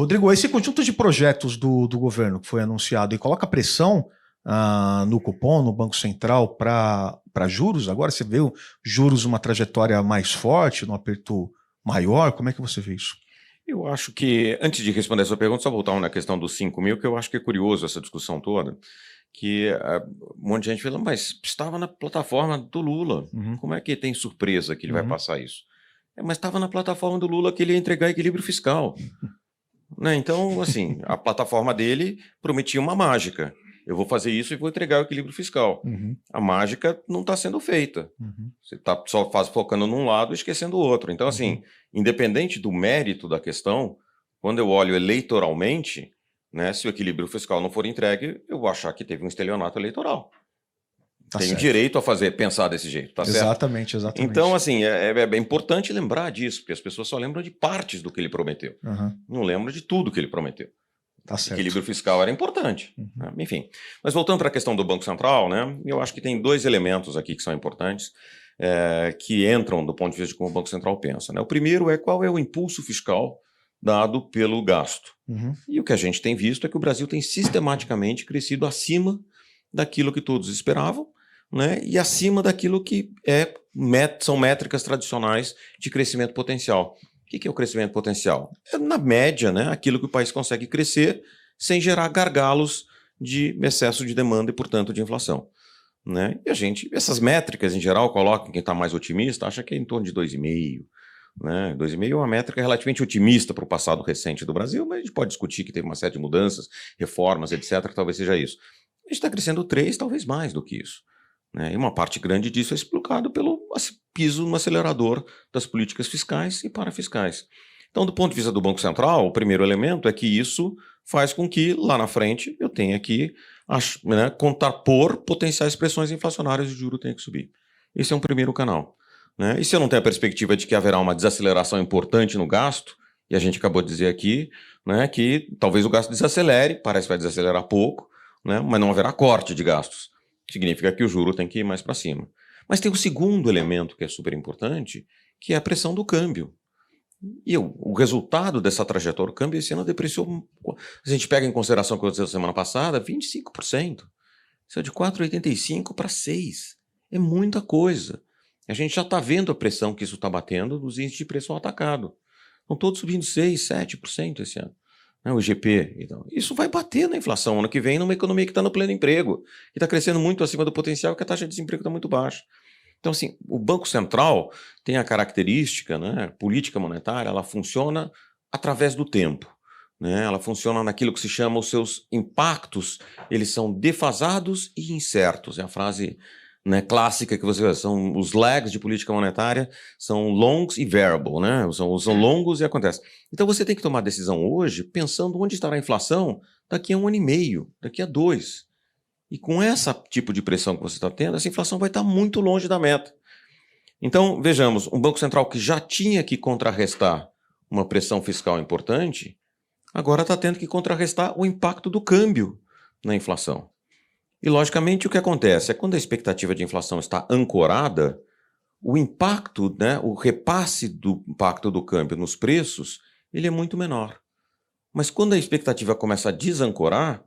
Rodrigo, esse conjunto de projetos do governo que foi anunciado e coloca pressão no cupom, no Banco Central, para juros. Agora você vê o juros uma trajetória mais forte, num aperto maior. Como é que você vê isso? Eu acho que, antes de responder essa pergunta, só voltar na questão dos 5 mil, que eu acho que é curioso essa discussão toda, que um monte de gente fala, mas estava na plataforma do Lula, como é que tem surpresa que ele vai passar isso? Mas estava na plataforma do Lula que ele ia entregar equilíbrio fiscal. Né? Então, assim, a plataforma dele prometia uma mágica. Eu vou fazer isso e vou entregar o equilíbrio fiscal. A mágica não está sendo feita. Você está só focando num lado e esquecendo o outro. Então, assim, independente do mérito da questão, quando eu olho eleitoralmente, né, se o equilíbrio fiscal não for entregue, eu vou achar que teve um estelionato eleitoral. Tenho direito a pensar desse jeito, tá certo? Exatamente. Então, assim, é importante lembrar disso, porque as pessoas só lembram de partes do que ele prometeu. Não lembram de tudo que ele prometeu. Tá certo. Equilíbrio fiscal era importante. Né? Enfim. Mas voltando para a questão do Banco Central, né, eu acho que tem dois elementos aqui que são importantes, que entram do ponto de vista de como o Banco Central pensa. Né? O primeiro é qual é o impulso fiscal dado pelo gasto. E o que a gente tem visto é que o Brasil tem sistematicamente crescido acima daquilo que todos esperavam, né, e acima daquilo que são métricas tradicionais de crescimento potencial. O que é o crescimento potencial? É, na média, né, aquilo que o país consegue crescer sem gerar gargalos de excesso de demanda e, portanto, de inflação. Né? E essas métricas, em geral, colocam quem está mais otimista, acha que é em torno de 2,5%. Né? 2,5% é uma métrica relativamente otimista para o passado recente do Brasil, mas a gente pode discutir que teve uma série de mudanças, reformas, etc., que talvez seja isso. A gente está crescendo 3%, talvez mais do que isso. Né? E uma parte grande disso é explicado pelo piso no acelerador das políticas fiscais e parafiscais. Então, do ponto de vista do Banco Central, o primeiro elemento é que isso faz com que, lá na frente, eu tenha que contrapor potenciais pressões inflacionárias e o juro tenha que subir. Esse é um primeiro canal. Né? E se eu não tenho a perspectiva de que haverá uma desaceleração importante no gasto, e a gente acabou de dizer aqui, né, que talvez o gasto desacelere, parece que vai desacelerar pouco, né, mas não haverá corte de gastos. Significa que o juro tem que ir mais para cima. Mas tem o segundo elemento que é super importante, que é a pressão do câmbio. E o resultado dessa trajetória do câmbio esse ano depreciou. Se a gente pega em consideração o que aconteceu semana passada, 25%. Isso é de 4,85 para 6. É muita coisa. A gente já está vendo a pressão que isso está batendo nos índices de preço ao atacado. Estão todos subindo 6%, 7% esse ano. O IGP. Então, isso vai bater na inflação ano que vem numa economia que está no pleno emprego, que está crescendo muito acima do potencial, que a taxa de desemprego está muito baixa. Então, assim, o Banco Central tem a característica, né, política monetária, ela funciona através do tempo. Né? Ela funciona naquilo que se chama os seus impactos, eles são defasados e incertos. É a frase, né, clássica que você vê, são os lags de política monetária, são longs e variable, né? São longos e acontece. Então você tem que tomar decisão hoje pensando onde estará a inflação daqui a 1 ano e meio, daqui a 2. E com esse tipo de pressão que você está tendo, essa inflação vai estar muito longe da meta. Então, vejamos, um Banco Central que já tinha que contrarrestar uma pressão fiscal importante, agora está tendo que contrarrestar o impacto do câmbio na inflação. E, logicamente, o que acontece é que quando a expectativa de inflação está ancorada, o impacto, né, o repasse do impacto do câmbio nos preços, ele é muito menor. Mas quando a expectativa começa a desancorar,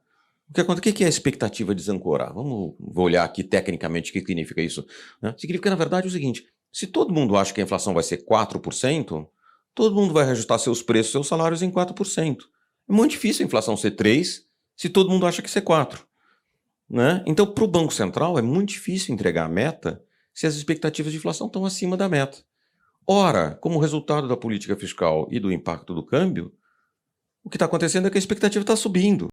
o que é a expectativa desancorar? Vou olhar aqui tecnicamente o que significa isso. Né? Significa, na verdade, o seguinte, se todo mundo acha que a inflação vai ser 4%, todo mundo vai reajustar seus preços, seus salários em 4%. É muito difícil a inflação ser 3% se todo mundo acha que ser 4%. Né? Então, para o Banco Central, é muito difícil entregar a meta se as expectativas de inflação estão acima da meta. Ora, como resultado da política fiscal e do impacto do câmbio, o que está acontecendo é que a expectativa está subindo.